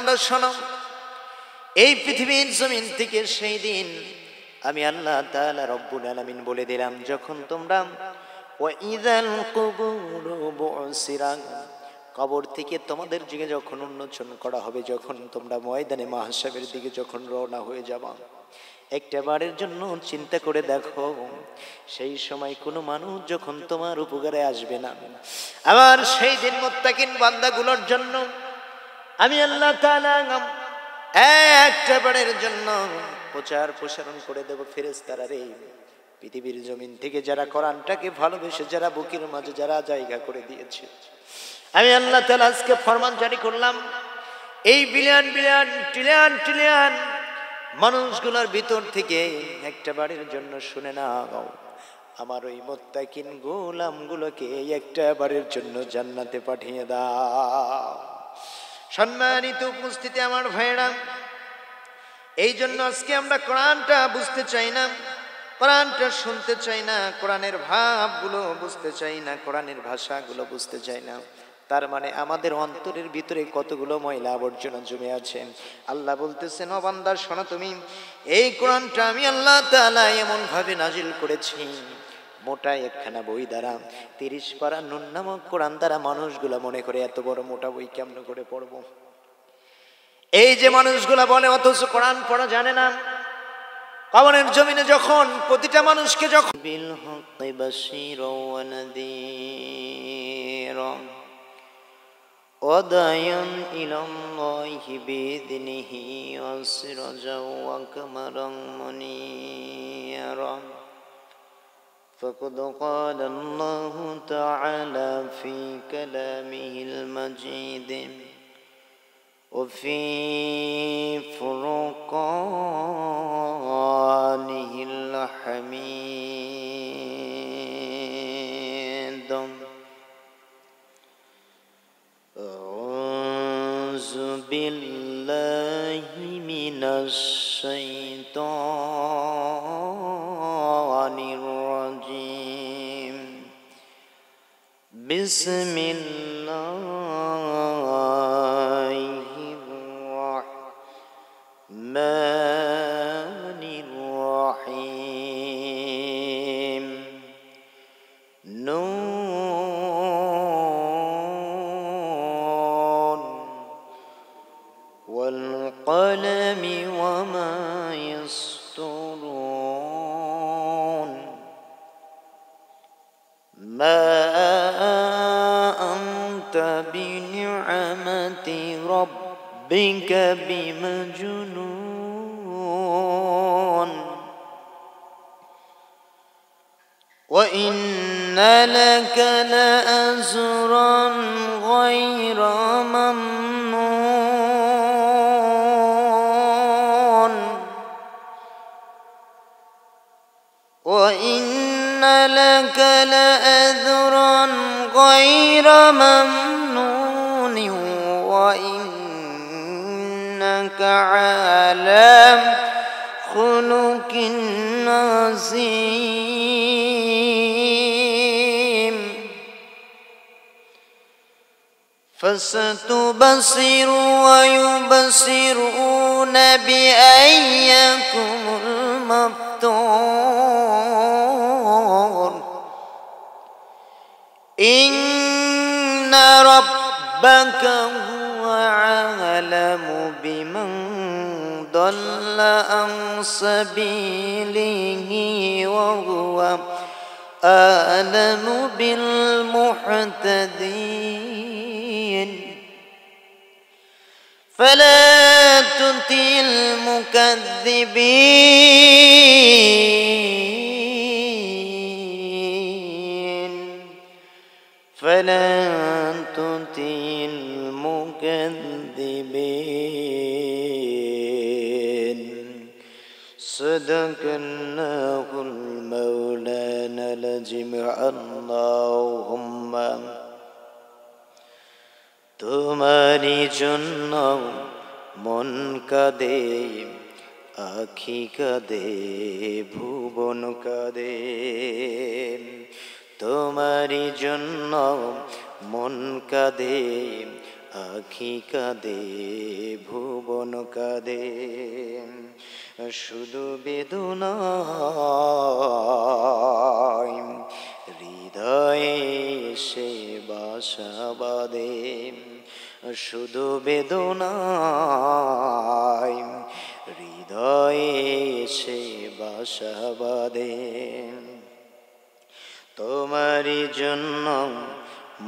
বান্দা শোনো, এই পৃথিবীর জমিন থেকে সেই দিন আমি আল্লাহ তাআলা রব্বুল আলামিন বলে দিলাম, যখন তোমরা ওয়াইযাল কুবুরু বুসিরাত, কবর থেকে তোমাদের দিকে যখন উন্মোচন করা হবে, যখন তোমরা ময়দানে মাহশারের দিকে যখন রওনা হয়ে যাবা, একটা বারের জন্য চিন্তা করে দেখো, সেই সময় কোনো মানুষ যখন তোমার উপকারে আসবে না। আবার সেই দিন মুত্তাকিন বান্দাগুলোর জন্য আমি আল্লাহ তাআলা একটা বারের জন্য প্রচার প্রসারণ করে দেব ফেরেশতারা রে, পৃথিবীর জমিন থেকে যারা কোরআনটাকে ভালোবেসে, যারা বুকের মাঝে যারা জায়গা করে দিয়েছে, আমি আল্লাহ তাআলা আজকে ফরমান জারি করলাম, এই বিলিয়ন বিলিয়ন ট্রিলিয়ন ট্রিলিয়ন মানুষগুলোর ভিতর থেকে একটা বারের জন্য শুনে নাও, আমার ওই মুত্তাকিন গোলামগুলোকে একটা বারের জন্য জান্নাতে পাঠিয়ে দাও। সম্মানিত উপস্থিতি আমার ভাইরা, এই জন্য আজকে আমরা কোরআনটা বুঝতে চাই না, কোরআনটা শুনতে চাই না, কোরআনের ভাবগুলো বুঝতে চাই না, কোরআনের ভাষাগুলো বুঝতে চাই না। তার মানে আমাদের অন্তরের ভিতরে কতগুলো ময়লা আবর্জনা জমে আছে। আল্লাহ বলতেছেন, ও বান্দা শোনো, তুমি এই কোরআনটা আমি আল্লাহ তাআলা এমন ভাবে নাজিল করেছি, মোটা একখানা বই দ্বারা 30 পারা নুন নামক কোরআন দ্বারা মানুষগুলা মনে করে এত বড় মোটা বই কেমন করে পড়বো। এই যে মানুষগুলা বলে, অথচ কোরআন পড়া জানে না। কবরের জমিনে যখন প্রতিটা মানুষকে যখন বিল হক বাশীরা ওয়া নাযীরা ওয়াদায়ান ইলাল্লাহি বিইذনিহি ওয়া সিরাজাও ওয়া কামারান মুনীরা فقد قال الله تعالى في كلامه المجيد وفي فرقانه الحميد أعوذ بالله من الشيطان الرجيم بسم الله الرحمن الرحيم نون والقلم وما يسطرون ما أنت بنعمة ربك بمجنون وإن لك لأجرا غير ممنون وإن لك لأجرا غير ممنون وإنك على خلق عظيم فستبصر ويبصرون بأيكم المفتون إن ربك هو أعلم بمن ضل عن سبيله وهو أعلم بالمهتدين فلا تطع المكذبين فلا تطع المكذبين صدق الله المولانا الجميع اللهم তোমারই জন্য মন কাঁদে আখি কাঁদে ভুবন কাঁদে তোমারই জন্য মন কাঁদে আখি কাঁদে কাঁদে শুধু বেদনা হৃদয়ে সে বাসা বাঁধে শুধু বেদনা হৃদয়ে সে বাসা বাঁধে তোমারই জন্য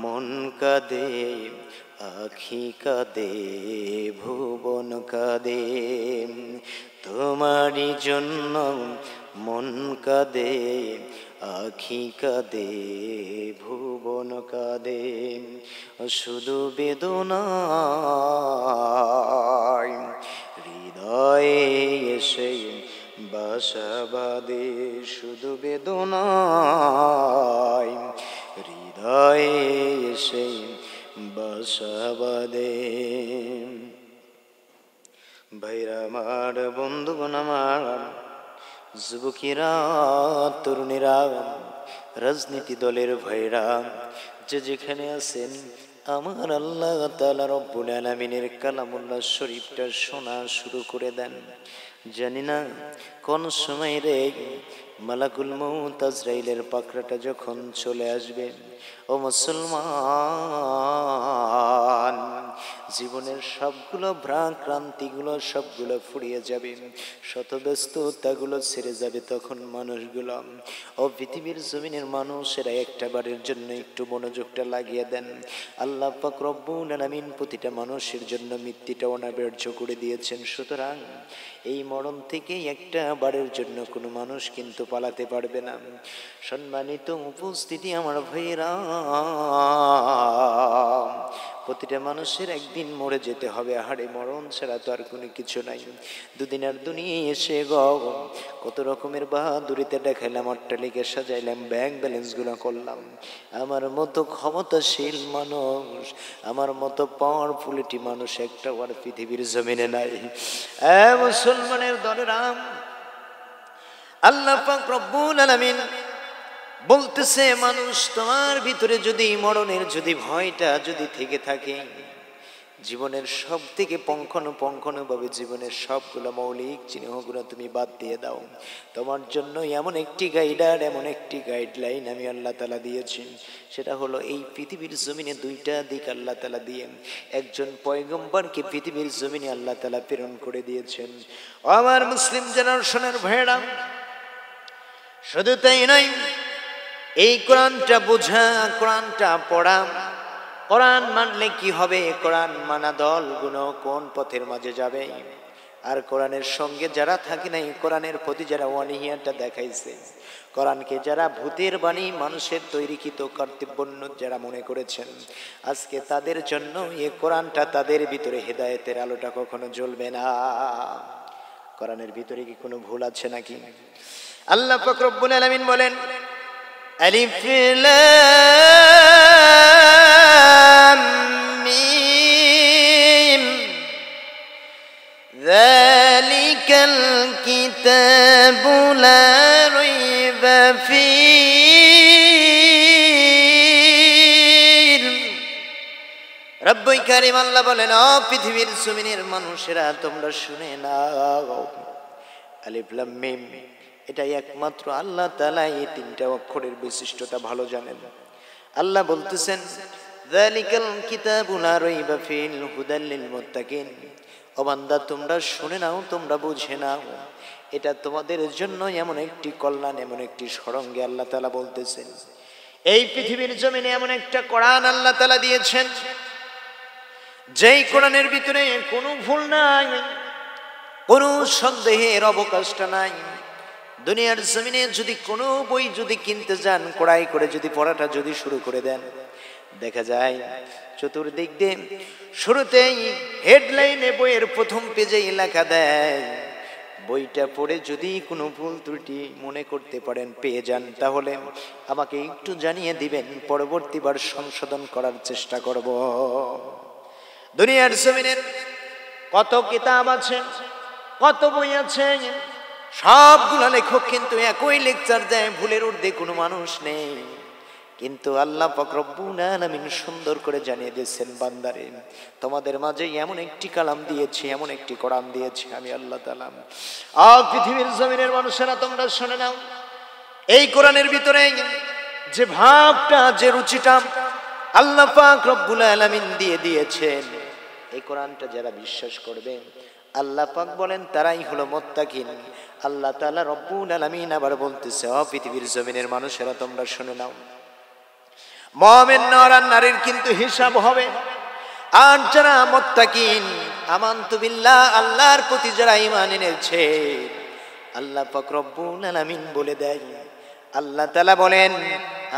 মন কাঁদে আখি কাঁদে ভুবন কাঁদে তোমারই জন্য মন কাঁদে আখি কাঁদে ভুবন কাঁদে শুধু বেদনা হৃদয়ে এসে বাসা বাঁধে শুধু বেদনা হৃদয়ে এসে বাসা বাঁধে ভাইরা আমার বন্ধুগণ আমার যুবকেরা তরুণীরা রাজনীতি দলের ভাইরা যে যেখানে আছেন আমার আল্লাহ তাআলা রব্বুল আলামিনের কালামুল্লাহ শরীফটা শোনা শুরু করে দেন জানি না কোন সময় রে মালাকুল মউত আজরাইলের পাকড়াটা যখন চলে আসবে ও মুসলমান জীবনের সবগুলো ভ্রান্তিগুলো সবগুলো ফুরিয়ে যাবে শত ব্যস্ততাগুলো ছেড়ে যাবে তখন মানুষগুলো ও পৃথিবীর জমিনের মানুষেরা একটা বারের জন্য একটু মনোযোগটা লাগিয়ে দেন আল্লাহ পাক রব্বুল আলামিন প্রতিটা মানুষের জন্য মৃত্যুটা অনাবার্য করে দিয়েছেন সুতরাং এই মরণ থেকে একটা বারের জন্য কোনো মানুষ কিন্তু পালাতে পারবে না সম্মানিত উপস্থিতি আমার ভাইরা প্রতিটা মানুষের একদিন মরে যেতে হবে হাড়ে মরণ ছাড়া তো আর কোনো কিছু নাই দুদিন আর দুনিয়ায় এসে কত রকমের বাহাদুরিতে দেখাইলাম অট্টালিকা সাজাইলাম ব্যাংক ব্যালেন্সগুলো করলাম আমার মতো ক্ষমতাশীল মানুষ আমার মতো পাওয়ারফুলিটি মানুষ একটা আর পৃথিবীর জমিনে নাই মুসলমানের দলেরাম আল্লাহ পাক রব্বুল আলামিন বলতেছে মানুষ তোমার ভিতরে যদি মরণের যদি ভয়টা যদি থেকে থাকে জীবনের সব থেকে পুঙ্খানুপুঙ্খভাবে জীবনের সবগুলো মৌলিক চিহ্নগুলো তুমি বাদ দিয়ে দাও তোমার জন্য এমন একটি গাইডার এমন একটি গাইডলাইন আমি আল্লাহ তাআলা দিয়েছি সেটা হলো এই পৃথিবীর জমিনে দুইটা দিক আল্লাহ তাআলা দিয়ে একজন পয়গম্বরকে পৃথিবীর জমিনে আল্লাহ তাআলা প্রেরণ করে দিয়েছেন আমার মুসলিম জেনারেশনের ভাইরা শুধু তাই নয় এই কোরআনটা বোঝা কোরআনটা পড়া কোরআন মানলে কি হবে কোরআন মানা দলগুলো কোন পথের মাঝে যাবে আর কোরআনের সঙ্গে যারা থাকে নাই কোরআনের প্রতি যারা অনীহাটা দেখাইছে কোরআনকে যারা ভূতের বাণী মানুষের তৈরিকৃত কর্তব্যন্য যারা মনে করেছেন আজকে তাদের জন্য এই কোরআনটা তাদের ভিতরে হেদায়েতের আলোটা কখনো জ্বলবে না কোরআনের ভিতরে কি কোনো ভুল আছে নাকি আল্লাহ পাক রব্বুল আলামিন বলেন আলিফ লাম মিম যালিকাল কিতাবু লা রাইবা ফীহ রব্বুল কারীম আল্লাহ বলেন ও পৃথিবীর জমিনের মানুষেরা তোমরা শুনে নাও আলিফ লাম মিম এটা একমাত্র আল্লাহ তাআলা এই তিনটা অক্ষরের বৈশিষ্ট্যটা ভালো জানেন আল্লাহ বলতেছেন যালিকাল কিতাবু লা রাইবা ফীহি হুদাল লিল মুত্তাকিন ও বান্দা তোমরা শুনে নাও তোমরা বুঝে নাও এটা তোমাদের জন্য এমন একটি কল্যাণ এমন একটি সরঙ্গে আল্লাহ তাআলা বলতেছেন এই পৃথিবীর জমিনে এমন একটা কোরআন আল্লাহ তাআলা দিয়েছেন যেই কোরআনের ভিতরে কোনো ভুল নাই কোনো সন্দেহের অবকাশটা নাই দুনিয়ার জমিনে যদি কোনো বই যদি কিনতে যান ক্রয় করে যদি পড়াটা যদি শুরু করে দেন দেখা যায় চতুর্দিক দিয়ে শুরুতেই হেডলাইনে বইয়ের প্রথম পেজেই লেখা দেয় বইটা পড়ে যদি কোনো ভুল ত্রুটি মনে করতে পারেন পেয়ে যান তাহলে আমাকে একটু জানিয়ে দিবেন পরবর্তীবার সংশোধন করার চেষ্টা করব দুনিয়ার জমিনের কত কিতাব আছে কত বই আছে সবগুলো লেখক কিন্তু একই লেকচার দেয় ভুলের ঊর্ধ্বে কোনো মানুষ নেই কিন্তু আল্লাহ পাক রব্বুল আলামিন সুন্দর করে জানিয়ে দিয়েছেন, বান্দারে তোমাদের মাঝে এমন একটি কালাম দিয়েছি, এমন একটি কোরআন দিয়েছি আমি আল্লাহ তাআলা। পৃথিবীর জমিনের মানুষেরা তোমরা শুনে নাও, এই কোরআনের ভিতরে যে ভাবটা, যে রুচিটা আল্লাহ পাক রব্বুল আলামিন দিয়ে দিয়েছেন, এই কোরআনটা যারা বিশ্বাস করবে আল্লাহ পাক বলেন তারাই হলো মুত্তাকিন। আল্লাহ তাআলা রব্বুল আলামিন আবার বলতেছে, পৃথিবীর জমিনের মানুষেরা তোমরা শুনে নাও, মুমিন নর আর নারীর কিন্তু হিসাব হবে। আর যারা মুত্তাকিন, আমানতু বিল্লাহ, আল্লাহর প্রতি যারা ঈমান এনেছে, আল্লাহ পাক রব্বুল আলামিন বলে দেয়, আল্লাহ তাআলা বলেন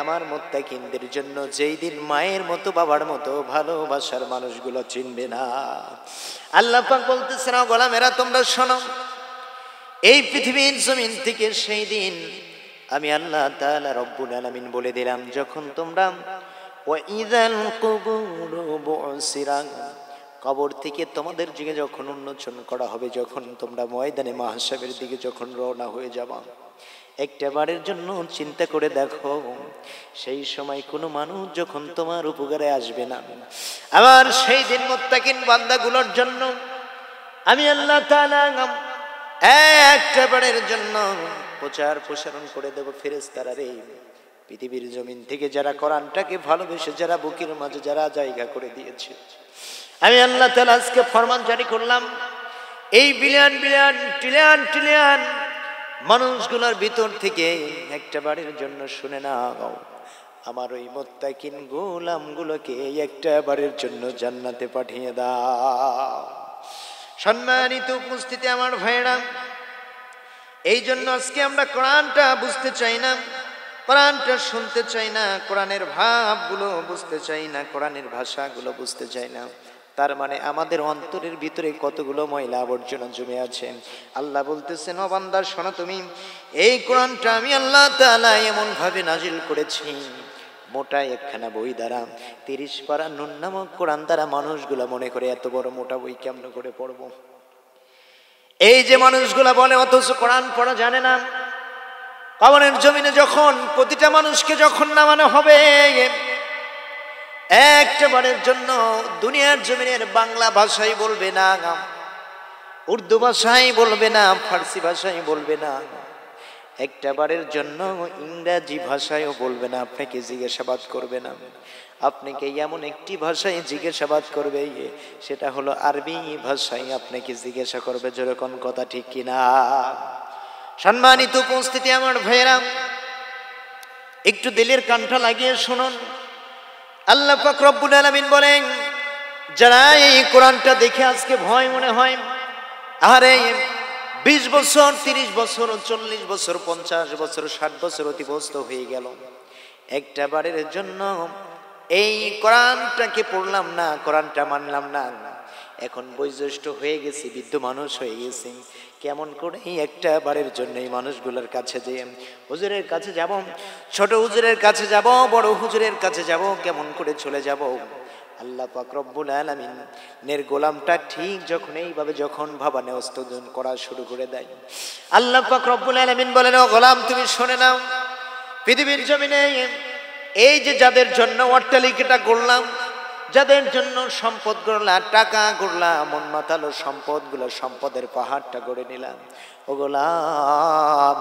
আমার মুত্তাকিনদের জন্য যেই দিন মায়ের মতো বাবার মতো ভালোবাসার মানুষগুলো চিনবে না। আল্লাহ পাক বলতেছেন, গোলামেরা তোমরা শোনো, এই পৃথিবীর জমিন থেকে সেই দিন আমি আল্লাহ তাআলা রব্বুল আলামিন বলে দিলাম, যখন তোমরা ওয়াইযাল কুবুরু বুসিরাত, কবর থেকে তোমাদের দিকে যখন উন্মোচন করা হবে, যখন তোমরা ময়দানে মাহশারের দিকে যখন রওনা হয়ে যাবা, একটা বারের জন্য চিন্তা করে দেখো, সেই সময় কোনো মানুষ যখন তোমার উপকারে আসবে না। আবার সেই দিন মুত্তাকিন বান্দাগুলোর জন্য আমি আল্লাহ তাআলা একটা বারের জন্য প্রচার প্রসারণ করে দেব, ফেরেশতারা রে, পৃথিবীর জমিন থেকে যারা কোরআনটাকে ভালোবেসে, যারা বুকের মাঝে যারা জায়গা করে দিয়েছে, আমি আল্লাহ তাআলা আজকে ফরমান জারি করলাম, এই বিলিয়ন বিলিয়ন ট্রিলিয়ন ট্রিলিয়ন মানুষগুলোর ভিতর থেকে একটা বারের জন্য শুনে নাও, আমার ওই মুত্তাকিন গোলামগুলোকে একটা বারের জন্য জান্নাতে পাঠিয়ে দাও। সম্মানিত উপস্থিতি আমার ভাইরা, এই জন্য আজকে আমরা কোরআনটা বুঝতে চাই না, কোরআনটা শুনতে চাই না, কোরআনের ভাবগুলো বুঝতে চাই না, কোরআনের ভাষাগুলো বুঝতে চাই না। তার মানে আমাদের অন্তরের ভিতরে কতগুলো ময়লা আবর্জনা জমে আছে। আল্লাহ বলতেছেন, ও বান্দা শোনো, তুমি এই কোরআনটা আমি আল্লাহ তাআলা এমন ভাবে নাজিল করেছি, মোটা একখানা বই দ্বারা 30 পারা নুন নামক কোরআন দ্বারা মানুষগুলা মনে করে এত বড় মোটা বই কেমন করে পড়বো। এই যে মানুষগুলা বলে, অথচ কোরআন পড়া জানে না। কবরের জমিনে যখন প্রতিটা মানুষকে যখন নামানো হবে, একটা বারের জন্য দুনিয়ার জমিনের বাংলা ভাষাই বলবে না, উর্দু ভাষাই বলবে না, ফার্সি ভাষাই বলবে না, একটা বারের জন্য ইংরেজি ভাষায়ও বলবে না, আপনাকে জিজ্ঞাসাবাদ করবে না। আপনাকে এমন একটি ভাষায় জিজ্ঞাসাবাদ করবে, সেটা হলো আরবি ভাষায় আপনাকে জিজ্ঞাসা করবে। যেরকম কথা ঠিক কিনা? সম্মানিত উপস্থিতি আমার ভাইরা, একটু দিলের কানটা লাগিয়ে শুনুন। আল্লাহ পাক রব্বুল আলামিন বলেন, যারা এই কোরআনটা দেখে আজকে ভয় মনে হয়, আরে 20 বছর 30 বছর 40 বছর 50 বছর 60 বছর অতিবাহিত হয়ে গেল, একটা বারের জন্য এই কোরআনটাকে পড়লাম না, কোরআনটা মানলাম না, এখন বয়োজ্যেষ্ঠ হয়ে গেছি, বৃদ্ধ মানুষ হয়ে গেছি, কেমন করে একটা বারের জন্য এই মানুষগুলোর কাছে যে হুজুরের কাছে যাব, ছোট হুজুরের কাছে যাব, বড় হুজুরের কাছে যাব, কেমন করে চলে যাব? আল্লাহ পাক রব্বুল আলামিনের গোলামটা ঠিক যখন এইভাবে যখন ভাবানে অস্তজন করা শুরু করে দেয়, আল্লাহ পাক রব্বুল আলামিন বলেন, ও গোলাম তুমি শুনে নাও, পৃথিবীর জমিনে এই যে যাদের জন্য অট্টালিকাটা গড়লাম, যাদের জন্য সম্পদ গড়লাম, টাকা গড়লাম, মন মাতালো সম্পদগুলো, সম্পদের পাহাড়টা গড়ে নিলাম, ও গোলাম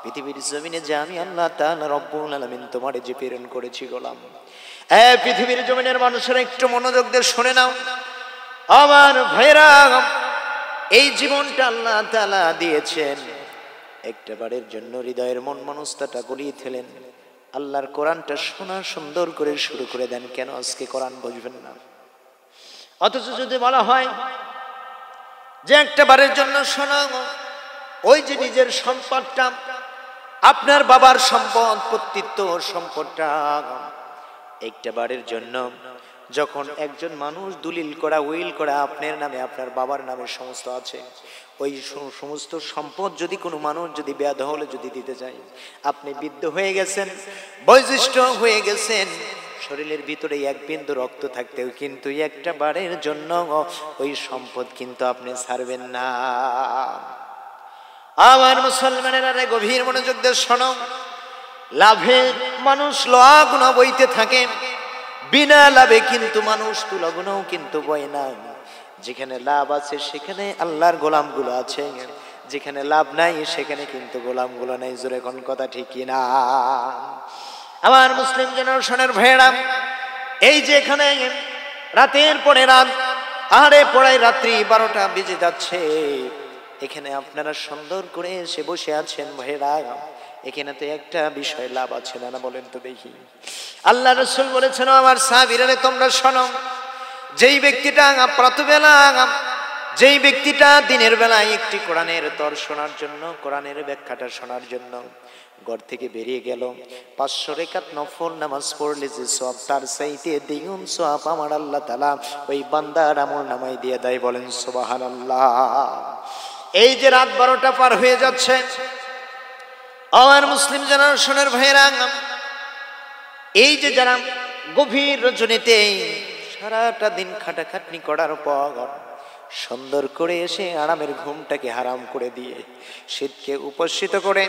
পৃথিবীর জমিনে যে আমি আল্লাহ তাআলা রব্বুল আলামিন তোমারে যে প্রেরণ করেছি গোলাম, পৃথিবীর জমিনের মানুষেরা একটু মনোযোগ দিয়ে শুনে নাও আমার ভাইরা, এই জীবনটা আল্লাহ তাআলা দিয়েছেন একটা বারের জন্য হৃদয়ের মন মনস্তাটা গলিয়ে ফেলেন, আল্লাহর কোরআনটা শোনা সুন্দর করে শুরু করে দেন। কেন আজকে কোরআন বুঝবেন না? অথচ যদি বলা হয় যে একটা বারের জন্য শোনা, ওই যে নিজের সম্পদটা, আপনার বাবার সম্পদ, পৈতৃক সম্পদটা একটা বারের জন্য যখন একজন মানুষ দলিল করা, উইল করা আপনার নামে, আপনার বাবার নামে সমস্ত আছে, ওই সমস্ত সম্পদ যদি কোনো মানুষ যদি বেদখলে যদি দিতে চায়, আপনি বৃদ্ধ হয়ে গেছেন, বয়োজ্যেষ্ঠ হয়ে গেছেন, শরীরের ভিতরে এক বিন্দু রক্ত থাকতেও কিন্তু একটা বারের জন্য ওই সম্পদ কিন্তু আপনি ছাড়বেন না। আমার মুসলমানেরা গভীর মনোযোগ দিয়ে শোনো, লাভে মানুষ লোহা গুণা বইতে থাকে, বিনা লাভে কিন্তু মানুষ তুলা গুণাও কিন্তু বয় না। যেখানে লাভ আছে সেখানে আল্লাহর গোলামগুলো আছে, যেখানে লাভ নাই সেখানে কিন্তু গোলামগুলো নাই। জোরে কোন কথা ঠিক কিনা? আমার মুসলিম জেনারেশনের ভাইয়েরা, এই যে এখানে রাতের পরে রাত, আরে পড়ায় রাত্রি 12টা বেজে যাচ্ছে, এখানে আপনারা সুন্দর করে এসে বসে আছেন ভাইয়েরা, এখানে তো একটা বিষয় লাভ আছে না, বলেন তো দেখি। আল্লাহ রাসূল বলেছেন, আমার সাহাবীরা তোমরা শোনো, যেই ব্যক্তিটা প্রাতঃবেলা, যেই ব্যক্তিটা দিনের বেলায় একটি কোরআনের তর শোনার জন্য, কোরআনের ব্যাখ্যাটা শোনার জন্য ঘর থেকে বেরিয়ে গেল, 500 রাকাত নফল নামাজ পড়লে যে সওয়াব, তার চাইতে দ্বিগুণ সওয়াব আমার আল্লাহ তাআলা ওই বান্দার আমল নামায় দিয়ে দেয়। বলেন সুবহানাল্লাহ। এই যে রাত 12টা পার হয়ে যাচ্ছে, আমার মুসলিম জেনারেশনের ভাইয়েরা, এই যে যারা গভীর রজনীতে সারাটা দিন খাটাখাটনি করার পর সুন্দর করে এসে আরামের ঘুমটাকে হারাম করে দিয়ে শীতকে উপস্थिত করে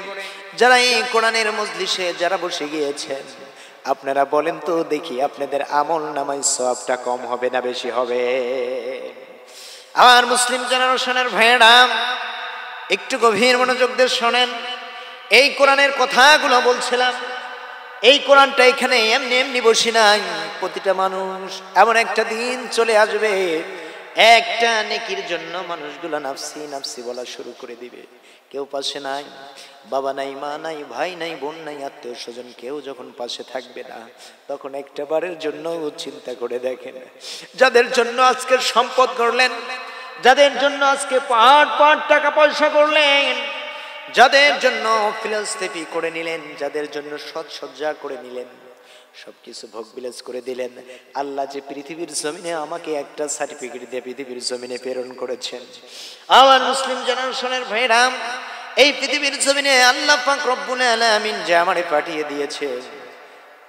যারা এই কোরআনের মজলিসে যারা বসে গিয়েছেন, আপনারা বলেন তো দেখি, আপনাদের আমল নামায় সওয়াবটা কম হবে না বেশি হবে? আমার মুসলিম জেনারেশনের ভাইয়েরা, একটু গভীর মনোযোগ দিয়ে শোনেন। এই কোরআনের কথাগুলো বলছিলাম, এই কোরআনটা এখানে এমনি এমনি বসি নাই। প্রতিটা মানুষ এমন একটা দিন চলে আসবে, একটা নেকির জন্য মানুষগুলো নাফসি নাফসি বলা শুরু করে দিবে। কেউ পাশে নাই, বাবা নাই, মা নাই, ভাই নাই, বোন নাই, আত্মীয় স্বজন কেউ যখন পাশে থাকবে না, তখন একটা বারের জন্য চিন্তা করে দেখেন, যাদের জন্য আজকে সম্পদ করলেন, যাদের জন্য আজকে পাহাড় পাহাড় টাকা পয়সা করলেন, যাদের জন্য ফিলোসফি করে নিলেন, যাদের জন্য সজ্জা করে নিলেন, সবকিছু ভোগ বিলাস করে দিলেন, আল্লাহ যে পৃথিবীর জমিনে আমাকে একটা সার্টিফিকেট দিয়ে পৃথিবীর জমিনে প্রেরণ করেছেন। আমার মুসলিম জেনারেশনের ভাইরা, এই পৃথিবীর জমিনে আল্লাহ পাক রব্বুল আলামিন যে আমারে পাঠিয়ে দিয়েছে,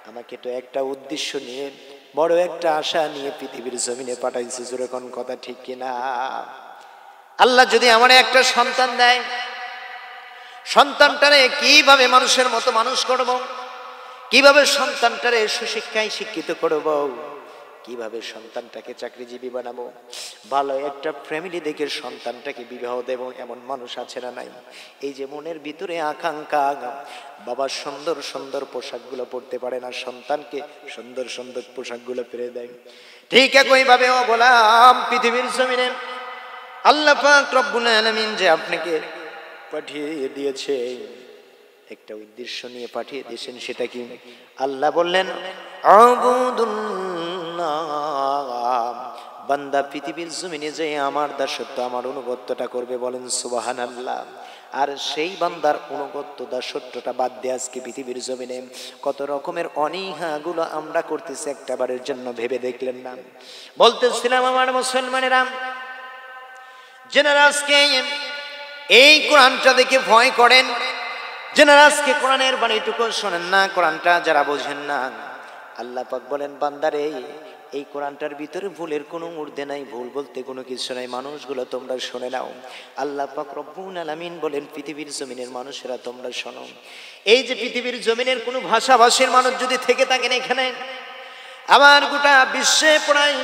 আমাকে তো একটা উদ্দেশ্য নিয়ে, বড় একটা আশা নিয়ে পৃথিবীর জমিনে পাঠাইছে। জোরে কোন কথা ঠিক কিনা? আল্লাহ যদি আমারে একটা সন্তান দেয়, সন্তানটারে কিভাবে মানুষের মতো মানুষ করব, কিভাবে সন্তানটারে সুশিক্ষায় শিক্ষিত করব, কিভাবে সন্তানটাকে চাকরিজীবী বানাবো, ভালো একটা ফ্যামিলি দেখে সন্তানটাকে বিবাহ দেব, এমন মানুষ আছে না নাই? এই যে মনের ভিতরে আকাঙ্ক্ষা, বাবা সুন্দর সুন্দর পোশাকগুলো পরতে পারে না, সন্তানকে সুন্দর সুন্দর পোশাকগুলো পরে দেয়। ঠিক একইভাবে ও গোলাম, পৃথিবীর জমিনে আল্লাহ পাক রব্বুল আলামিন যে আপনাকে পাঠিয়ে দিয়েছে, একটা উদ্দেশ্য নিয়ে পাঠিয়ে দিয়েছেন। সেটা কি? আল্লাহ বললেন, আবুদুল্লাহ, বান্দা পৃথিবীর জমিনে যে আমার দাসত্ব, আমার অনুগত্যটা করবে। বলেন সুবহানাল্লাহ। আর সেই বান্দার অনুগত্য দাসত্বটা বাদ দিয়ে আজকে পৃথিবীর জমিনে কত রকমের অনীহাগুলো আমরা করতেছি, একটা বারের জন্য ভেবে দেখলেন না? বলতেছিলাম আমার মুসলমানেরা, যেনারা আজকে এই কোরআনটা দেখে ভয় করেন, যেনারা আজকে কোরআনের বাণীটুকু শোনেন না, কোরআনটা যারা বোঝেন না, আল্লাহ পাক বলেন, বান্দারে এই কোরআনটার ভিতরে ভুলের কোনো ঊর্ধ্বে নাই, ভুল বলতে কোনো কিছু নাই, মানুষগুলো তোমরা শুনে নাও। আল্লাহ পাক রব্বুল আলামিন বলেন, পৃথিবীর জমিনের মানুষেরা তোমরা শোনো, এই যে পৃথিবীর জমিনের কোনো ভাষাভাষীর মানুষ যদি থেকে থাকেন এখানে, আমার গোটা বিশ্বে প্রায়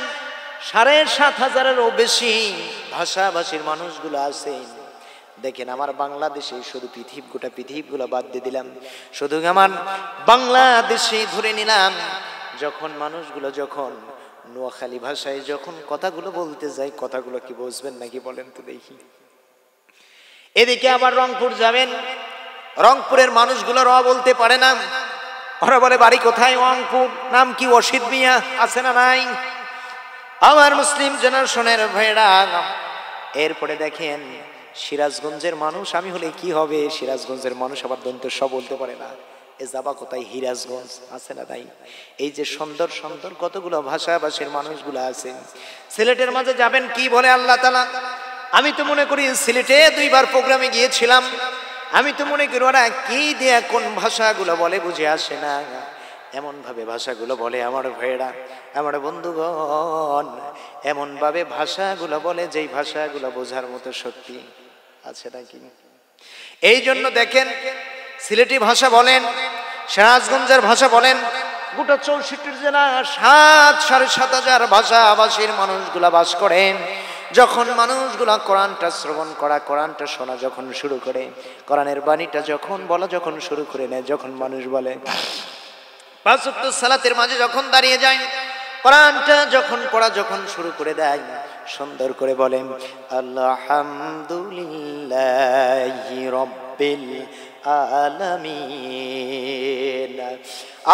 7,500-এরও বেশি ভাষাভাষীর মানুষগুলো আছে। দেখেন, আমার বাংলাদেশে শুধু গোটা পৃথিবীগুলো বাদ দিয়ে দিলাম, শুধু আমার বাংলাদেশে ধরে নিলাম, যখন মানুষগুলো যখন নোয়াখালী ভাষায় যখন কথাগুলো বলতে যায়, কথাগুলো কি বুঝবেন নাকি বলেন তো দেখি? এদিকে আবার রংপুর যাবেন, রংপুরের মানুষগুলো র বলতে পারে না, ওরা বলে বাড়ি কোথায়? রংপুর। নাম কি? অসিত মিয়া। আছে না নাই? আমার মুসলিম জেনারেশনের ভাইরা, এরপরে দেখেন সিরাজগঞ্জের মানুষ আমি হলে কি হবে? সিরাজগঞ্জের মানুষ আবার দন্ত সব বলতে পারে না, এ যাবা কোথায়? হিরাজগঞ্জ। আছে না তাই? এই যে সুন্দর সুন্দর কতগুলো ভাষাভাষীর মানুষগুলো আছে। সিলেটের মাঝে যাবেন, কি বলে আল্লাহ তাআলা? আমি তো মনে করি সিলেটে 2বার প্রোগ্রামে গিয়েছিলাম, আমি তো মনে করি ওরা কি দিয়ে কোন ভাষাগুলো বলে বুঝে আসে না, এমন ভাবে ভাষাগুলো বলে আমার ভাইয়েরা, আমার বন্ধুগণ, এমন ভাবে ভাষাগুলো বলে যেই ভাষাগুলো বোঝার মতো শক্তি আছে নাকি? এই জন্য দেখেন, সিলেটি ভাষা বলেন, সিরাজগঞ্জের ভাষা বলেন, গোটা 64 জেলা 7,500 ভাষাভাষীর মানুষগুলা বাস করে। যখন মানুষগুলা কোরআনটা শ্রবণ করা, কোরআনটা শোনা যখন শুরু করে, কোরআনের বাণীটা যখন বলা যখন শুরু করে নেয়, যখন মানুষ বলে 5 ওয়াক্ত সালাতের মাঝে যখন দাঁড়িয়ে যায়, কোরআনটা যখন পড়া যখন শুরু করে দেয়, সুন্দর করে বলেন আলহামদুলিল্লাহি রাব্বিল আলামিন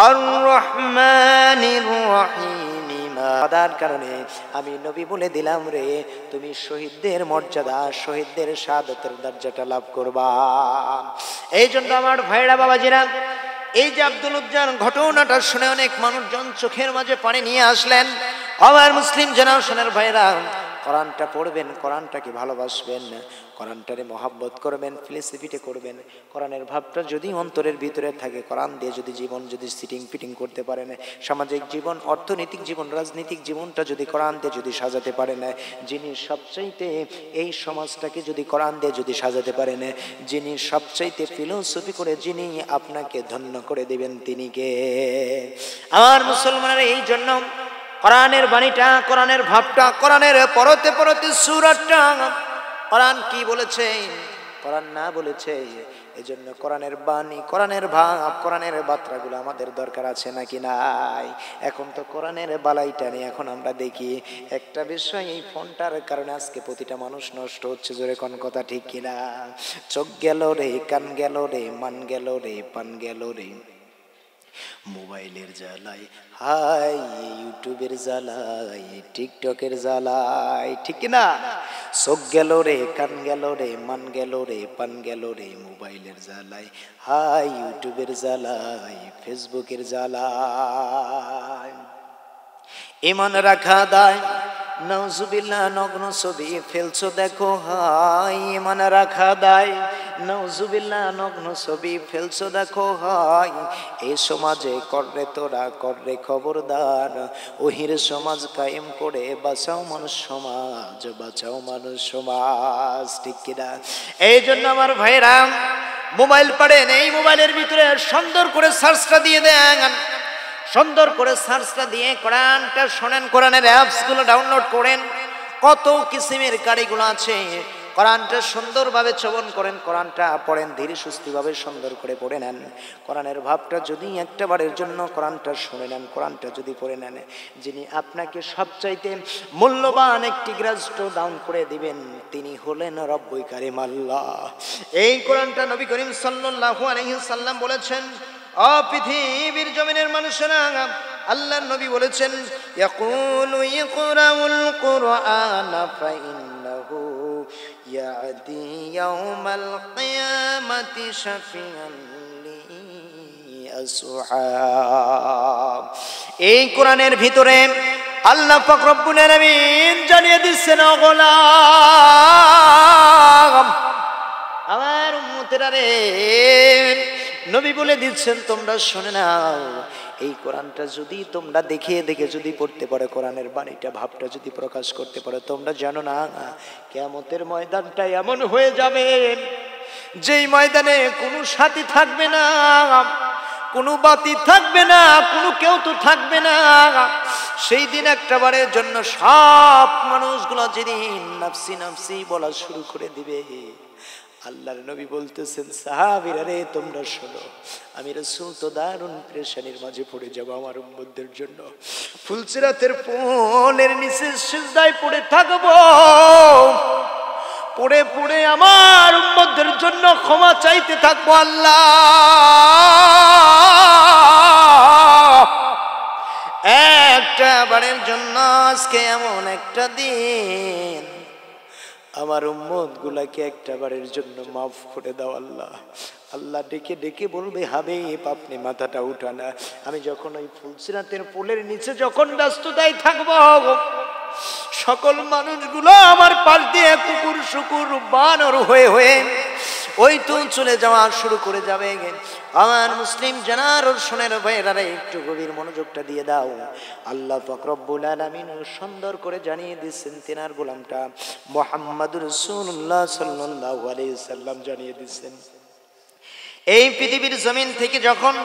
আর রহমানির রহিম। আদার কারণে আমি নবী বলে দিলাম রে, তুমি শহীদদের মর্যাদা, শহীদদের শাহাদাতের দরজাটা লাভ করবা। এই জন্য আমার ভাইরা বাবাজিরা, এই যে আব্দুল উজ্জান ঘটনাটা শুনে অনেক মানুষজন চোখের মাঝে পানি নিয়ে আসলেন। আমার মুসলিম জেনারেশনের ভাইরা, কোরআনটা পড়বেন, কোরআনটাকে ভালোবাসবেন, কোরআনটারে মহাব্বত করবেন, ফিলোসফিতে করবেন। কোরআনের ভাবটা যদি অন্তরের ভিতরে থাকে, কোরআন দিয়ে যদি জীবন যদি সিটিং ফিটিং করতে পারেন, সামাজিক জীবন, অর্থনৈতিক জীবন, রাজনৈতিক জীবনটা যদি কোরআন দিয়ে যদি সাজাতে পারেন, যিনি সবচাইতে এই সমাজটাকে যদি কোরআন দিয়ে যদি সাজাতে পারেন, যিনি সবচাইতে ফিলোসফি করে যিনি আপনাকে ধন্য করে দেবেন, তিনি কে? আমার মুসলমানের এই জন্য কোরআনের বাণীটা, কোরআনের ভাবটা, কোরআনের পরতে পরতে সূরাটা, কোরআন কি বলেছে, কোরআন না বলেছে, এজন্য কোরআনের বাণী, কোরআনের ভাব, কোরআনের বার্তাগুলো আমাদের দরকার আছে নাকি নাই? এখন তো কোরআনের বালাইটা নেই। এখন আমরা দেখি একটা বিষয়, এই ফোনটার কারণে আজকে প্রতিটা মানুষ নষ্ট হচ্ছে। জোরে কোন কথা ঠিক কিনা? চোখ গেল রে, কান গেল রে, মান গেল রে, পান গেল রে মোবাইলের জ্বালায়, হাই ইউটিউবের জ্বালায়, টিকটকের জ্বালায়, ঠিক না? চোখ গেল রে, কান গেল রে, মান গেল রে, পান গেল রে মোবাইলের জ্বালায়, হাই ইউটিউবের জ্বালায়, ফেসবুকের জ্বালায়। ইমান রাখা দায়, নাউজুবিল্লাহ, নগ্ন ছবি ফেলছো দেখো হাই। ইমান রাখা দায়, নাউজুবিল্লাহ, নগ্ন ছবি ফেলছো দেখো হাই। এই সমাজে কররে তোরা, কররে খবরদার, ওহির সমাজ কায়েম করে বাঁচাও মানুষ সমাজ, বাঁচাও মানুষ সমাজ, ঠিক কিনা? এই জন্য আমার ভাইরা, মোবাইল পাড়েন, এই মোবাইলের ভিতরে সুন্দর করে সার্চটা দিয়ে দেন, সুন্দর করে সার্চটা দিয়ে কোরআনটা শোনেন, কোরআনের অ্যাপসগুলো ডাউনলোড করেন। কত কিসিমের গাড়িগুলো আছে, কোরআনটা সুন্দরভাবে শ্রবণ করেন, কোরআনটা পড়েন, ধীরে সুস্থিভাবে সুন্দর করে পড়ে নেন। কোরআনের ভাবটা যদি একটাবারের জন্য কোরআনটা শুনে নেন, কোরআনটা যদি পড়ে নেন, যিনি আপনাকে সবচাইতে মূল্যবান একটি গ্রাস্ট দান করে দিবেন, তিনি হলেন রব্বুল কারীম আল্লাহ। এই কোরআনটা নবী করিম সাল্লাল্লাহু আলাইহি সাল্লাম বলেছেন, ও পৃথিবীর জমিনের মানুষেরা, আল্লাহর নবী বলেছেন, ইয়াকুলু ইকরাউল কুরআনা ফাইন্নাহু ইয়াতি ইয়াউমাল কিয়ামাতি শাফিআন লিআসহাব। এই কোরআনের ভিতরে আল্লাহ পাক রব্বুল আলামিন জানিয়ে দিচ্ছেন, ও গোলাম, আমার উম্মতেরা রে, নবী বলে দিচ্ছেন, তোমরা শুনে নাও, এই কোরআনটা যদি তোমরা দেখে দেখে যদি পড়তে পারো, কোরআনের বাণীটা ভাবটা যদি প্রকাশ করতে পারো, তোমরা জানো না কিয়ামতের ময়দানটা এমন হয়ে যাবে, যেই ময়দানে কোনো সাথী থাকবে না, কোনো বাতি থাকবে না, কোনো কেউ তো থাকবে না। সেই দিন একটাবারের জন্য সব মানুষগুলো যেদিন নাফসি নাফসি বলা শুরু করে দিবে, আল্লাহর নবী বলতেছেন, সাহাবীরা রে, তোমরা শোনো, আমি রাসূল তো দারুণ পেরেশানির মাঝে পড়ে যাব আমার উম্মতদের জন্য। ফুলসিরাতের পোলের নিচে সিজদায় পড়ে থাকবো, পড়ে পড়ে আমার উম্মতদের জন্য ক্ষমা চাইতে থাকবো। আল্লাহ, একটা বারের জন্য আজকে এমন একটা দিন, আমার উম্মত গুলাকে একটা বারের জন্য মাফ করে দাও আল্লাহ। আল্লাহ ডেকে ডেকে বলবে, হাবিব আপনি মাথাটা উঠানা। আমি যখন ওই ফুলসিরাতের পোলের নিচে যখন ব্যস্ততায় থাকবো, সকল মানুষগুলো আমার পাশ দিয়ে কুকুর শুকুর বানর হয়ে হয়ে ওই তো চলে যাওয়া শুরু করে যাবে। আমার মুসলিম জেনারেশনের ভাইয়েরা, একটু গভীর মনোযোগটা দিয়ে দাও। আল্লাহ পাক রব্বুল আলামিন সুন্দর করে জানিয়ে দিচ্ছেন, তিনার গোলামটা মুহাম্মদুর রাসূলুল্লাহ সাল্লাল্লাহু আলাইহি সাল্লাম জানিয়ে দিচ্ছেন, এই পৃথিবীর জমিন থেকে যখন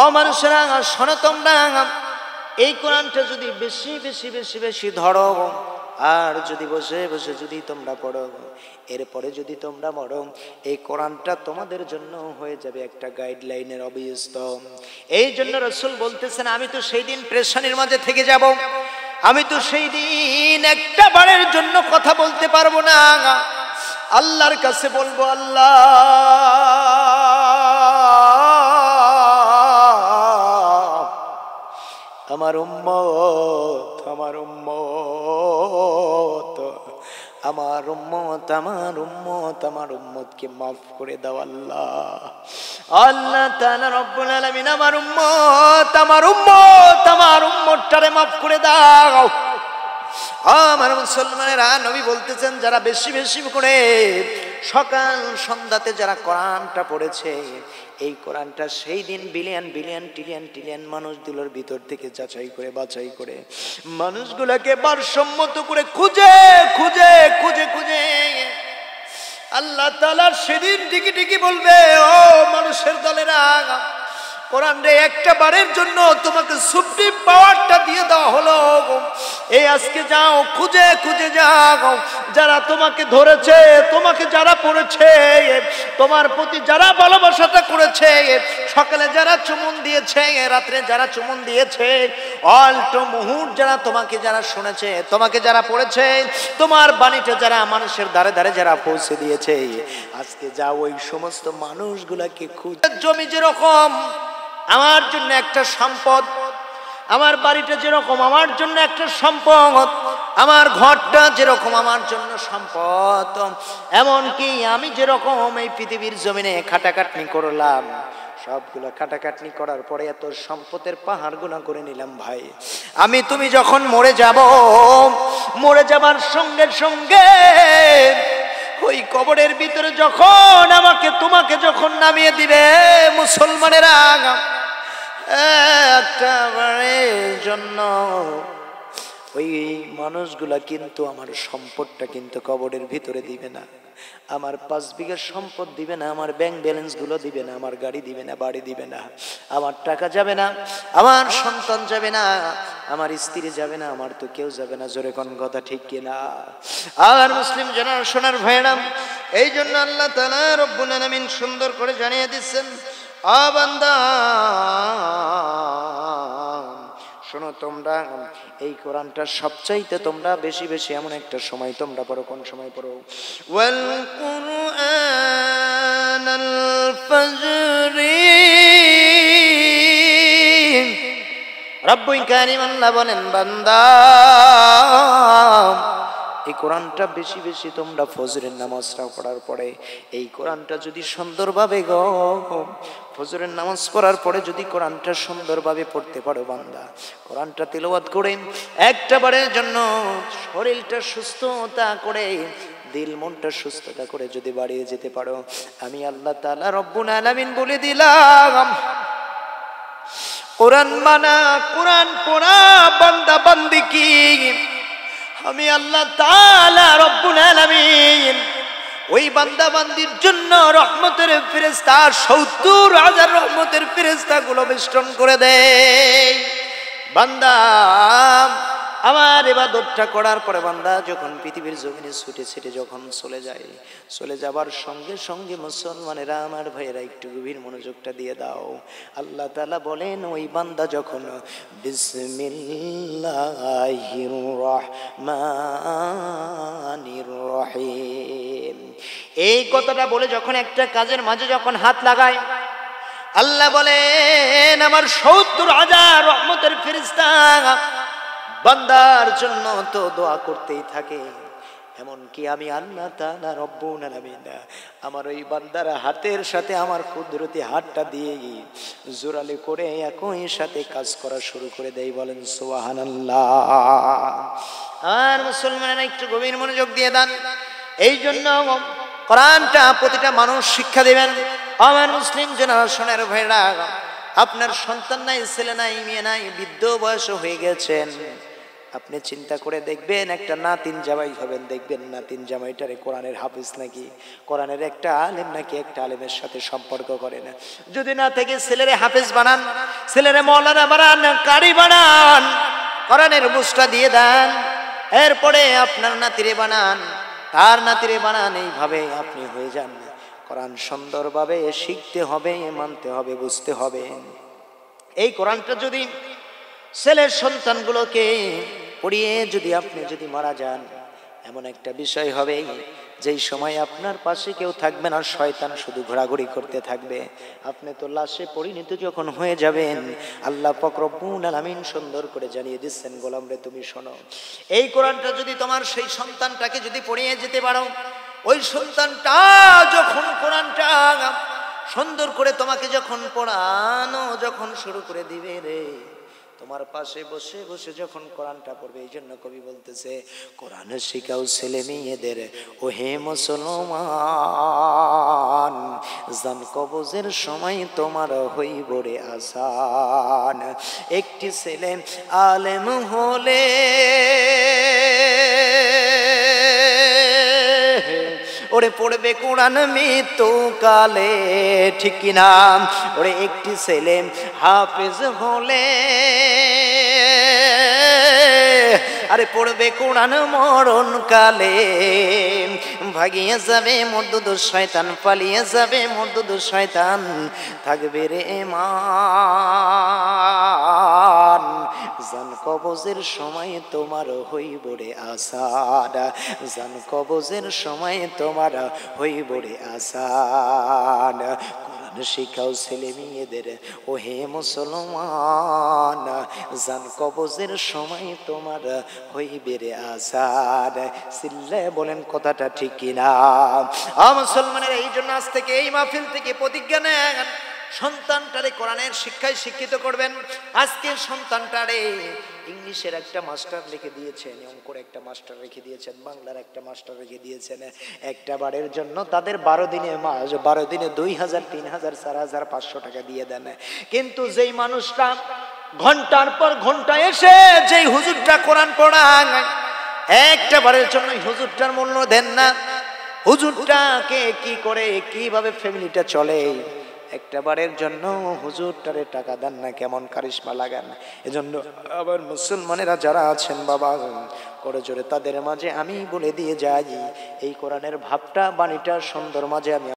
অমানুষেরা শোনো তোমরা, এই কোরআনটা যদি বেশি বেশি বেশি বেশি ধরো, আর যদি বসে বসে যদি তোমরা পড়ো, এরপরে যদি তোমরা মরো, এই কোরআনটা তোমাদের জন্য হয়ে যাবে একটা গাইডলাইনের অবস্থ। এই জন্য রাসূল বলতেছেন, আমি তো সেই দিন পেরেশানির মাঝে থেকে যাব, আমি তো সেই দিন একটা বারের জন্য কথা বলতে পারবো না। আল্লাহর কাছে বলবো, আল্লাহ আমার উম্মত, আমার উম্মত, আমার উম্মত, আমার উম্মত, আমার উম্মতকে মাফ করে দাও আল্লাহ। আল্লাহ তাআলা রব্বুল আলামিন আমার উম্মত, আমার উম্মত, আমার উম্মতটারে মাফ করে দাও। আমার মুসলমানেরা, নবী বলতেছেন, যারা বেশি বেশি করে সকাল সন্ধ্যাতে যারা কোরআনটা পড়েছে, এই কোরআনটা সেই দিন বিলিয়ন বিলিয়ন ট্রিলিয়ন ট্রিলিয়ন মানুষগুলোর ভিতর থেকে যাচাই করে বাছাই করে মানুষগুলোকে ভারসাম্যত করে খুঁজে খুঁজে খুঁজে খুঁজে আল্লাহ তাআলা সেদিন টিকি টিকি বলবে, ও মানুষের দলেরা, কোরআন রে একটা বারের জন্য তোমাকে সুপ্রিম পাওয়ারটা দিয়ে দেওয়া হলো, এই আজকে যাও খুঁজে খুঁজে যাও, যারা তোমাকে ধরেছে, তোমাকে যারা পড়েছে, তোমার প্রতি যারা ভালোবাসাটা করেছে, সকালে যারা চুমুন দিয়েছে, রাত্রে যারা চুমুন দিয়েছে, অল্প মুহূর্ত যারা তোমাকে যারা শুনেছে, তোমাকে যারা পড়েছে, তোমার বাণীটা যারা মানুষের দ্বারে দ্বারে যারা পৌঁছে দিয়েছে, আজকে যাও ওই সমস্ত মানুষগুলাকে খুঁজে। জমি যেরকম আমার জন্য একটা সম্পদ, আমার বাড়িটা যেরকম আমার জন্য একটা সম্পদ, আমার ঘরটা যেরকম আমার জন্য সম্পদ, এমনকি আমি যেরকম এই পৃথিবীর জমিনে খাটাখাটনি করলাম, সবগুলো খাটাখাটনি করার পরে এত সম্পদের পাহাড় গুণা করে নিলাম ভাই, আমি তুমি যখন মরে যাব, মরে যাবার সঙ্গে সঙ্গে ওই কবরের ভিতরে যখন আমাকে তোমাকে যখন নামিয়ে দিবে, মুসলমানেরা, একটা বারের জন্য ওই মানুষগুলা কিন্তু আমার সম্পদটা কিন্তু কবরের ভিতরে দিবে না, আমার 5 বিঘা সম্পদ দিবে না, আমার ব্যাংক ব্যালেন্স গুলো দিবে না, আমার গাড়ি দিবে না, বাড়ি দিবে না, আমার টাকা যাবে না, আমার সন্তান যাবে না, আমার স্ত্রী যাবে না, আমার তো কেউ যাবে না। জোরে কোন কথা ঠিক কিনা? আর মুসলিম জেনারেশনের ভাইরা, এই জন্য আল্লাহ তাআলা রব্বুল আলামিন সুন্দর করে জানিয়ে দিচ্ছেন, আ বান্দা শোনো, তোমরা এই কোরআনটা সবচাইতে তোমরা বেশি বেশি এমন একটা সময় তোমরা পড়ো, কোন সময় পড়ো? ওয়াল কুরআনাল ফাজরি, রব্বুল কারীম আল্লাহ বলেন, বান্দা এই কোরআনটা বেশি বেশি তোমরা ফজরের নামাজটা পড়ার পরে, এই কোরআনটা যদি সুন্দরভাবে ফজরের নামাজ পড়ার পরে যদি কোরআনটা সুন্দরভাবে পড়তে পারো বান্দা, কোরআনটা তিলাওয়াত করে একটা বারের জন্য শরীরটা সুস্থতা করে, দিল মনটা সুস্থতা করে যদি বাড়িয়ে যেতে পারো, আমি আল্লাহ তাআলা রব্বুল আলামিন বলে দিলাম, কোরআন মানা, কোরআন পড়া বান্দা বান্দি কি আমি আল্লাহ তাআলা রব্বুল আলামিন ওই বান্দা বান্দির জন্য রহমতের ফেরেশতা ৭০,০০০ রহমতের ফেরেশতা গুলো বেষ্টন করে দেয়। বান্দা আমার ইবাদতটা করার পরে বান্দা যখন পৃথিবীর জমিনে ছুটে ছুটে যখন চলে যায়, চলে যাবার সঙ্গে সঙ্গে মুসলমানেরা, আমার ভাইয়েরা, একটু গভীর মনোযোগটা দিয়ে দাও। আল্লাহ তাআলা বলেন, ওই বান্দা যখন বিসমিল্লাহির রহমানির রহিম এই কথাটা বলে যখন একটা কাজের মাঝে যখন হাত লাগায়, আল্লাহ বলেন আমার ৭০,০০০ রহমতের ফেরেশতা বান্দার জন্য তো দোয়া করতেই থাকে। এমনকি আমি আল্লাহ তাআলা রব্বুল আলামিন আমার ওই বান্দার হাতের সাথে আমার কুদরতি হাতটা দিয়ে জোরালে করে একই সাথে কাজ করা শুরু করে দেয়। বলেন সুবহানাল্লাহ। আর মুসলমানেরা একটু গভীর মনোযোগ দিয়ে দেন। এই জন্য কোরআনটা প্রতিটা মানুষ শিক্ষা দিবেন। আমার মুসলিম জেনারেশনের ভাইরা, আপনার সন্তান নাই, ছেলে নাই, মেয়ে নাই, বৃদ্ধ বয়স হয়ে গেছেন, আপনি চিন্তা করে দেখবেন, একটা নাতিন জামাই হবেন, দেখবেন নাতিন জামাইটারে কোরআনের হাফিজ নাকি, কোরআনের একটা আলেম নাকি একটা আলেমের সাথে সম্পর্ক করে না। যদি না থেকে ছেলেরে হাফিজ বানান, ছেলেরে মৌলানা বানান, কারি বানান, কোরআনের বুঝটা দিয়ে দেন, এরপরে আপনার নাতিরে বানান, তার নাতিরে বানান, এইভাবে আপনি হয়ে যান। কোরআন সুন্দরভাবে শিখতে হবে, মানতে হবে, বুঝতে হবে। এই কোরআনটা যদি ছেলের সন্তানগুলোকে পড়িয়ে যদি আপনি যদি মারা যান, এমন একটা বিষয় হবে যেই সময় আপনার পাশে কেউ থাকবে না, শয়তান শুধু ঘোরাঘুরি করতে থাকবে। আপনি তো লাশে পরিণত যখন হয়ে যাবেন, আল্লাহ পাক রব্বুল আলামিন সুন্দর করে জানিয়ে দিচ্ছেন, গোলাম রে তুমি শোনো, এই কোরআনটা যদি তোমার সেই সন্তানটাকে যদি পড়িয়ে যেতে পারো, ওই সন্তানটা যখন কোরআনটা সুন্দর করে তোমাকে যখন পড়ানো যখন শুরু করে দিবে রে, তোমার পাশে বসে বসে যখন কোরআনটা পড়বে। এই জন্য কবি বলতেছে, কোরআন শিখাও ছেলে মেয়েদের ও হে মুসলমান, জান কবজের সময় তোমার হইব রে আসান। একটি ছেলে আলেম হলে ওরে পড়বে কোরআন মৃত্যু কালে, ঠিক কিনা? ওরে একটি ছেলে হাফেজ হলে আরে পড়বে কোরআন মরণ কালে, ভাগিয়ে যাবে মর্দুদ শয়তান, পালিয়ে যাবে মর্দুদ শয়তান, থাকবে রে মান, জান কবজের সময় তোমার হইব রে আসান, জান কবজের সময় তোমার হইব রে আসান। কোরআন শিখাও ছেলে মেয়েদের ও হে মুসলমান, জান কবজের সময় তোমার হইবে রে আসান। চিল্লায় বলেন কথাটা ঠিক কিনা? মুসলমানের এই জন্য আজ থেকে এই মাহফিল থেকে প্রতিজ্ঞা নেন, সন্তানটারে কোরআনের শিক্ষায় শিক্ষিত করবেন। আজকে সন্তানটারে ইংলিশের একটা মাস্টার লিখে দিয়েছেন, অঙ্কের একটা মাস্টার রেখে দিয়েছেন, বাংলার একটা মাস্টার রেখে দিয়েছেন। একটা বারের জন্য তাদের 12 দিনে মাস, 12 দিনে 2000, 3000, 4000, 500 টাকা দিয়ে দেন। কিন্তু যেই মানুষটা ঘন্টার পর ঘন্টা এসে যেই হুজুরটা কোরআন পড়ান, একটা বারের জন্য হুজুরটার মূল্য দেন না। হুজুরটাকে কি করে, কিভাবে ফ্যামিলিটা চলে, একটা বারের জন্য হুজুরটারে টাকা দেন না, কেমন কারিশমা লাগান। এজন্য আবার মুসলমানেরা যারা আছেন বাবা, করে জোরে তাদের মাঝে আমি বলে দিয়ে যাই, এই কোরআনের ভাবটা বাণীটা সুন্দর মাঝে আমি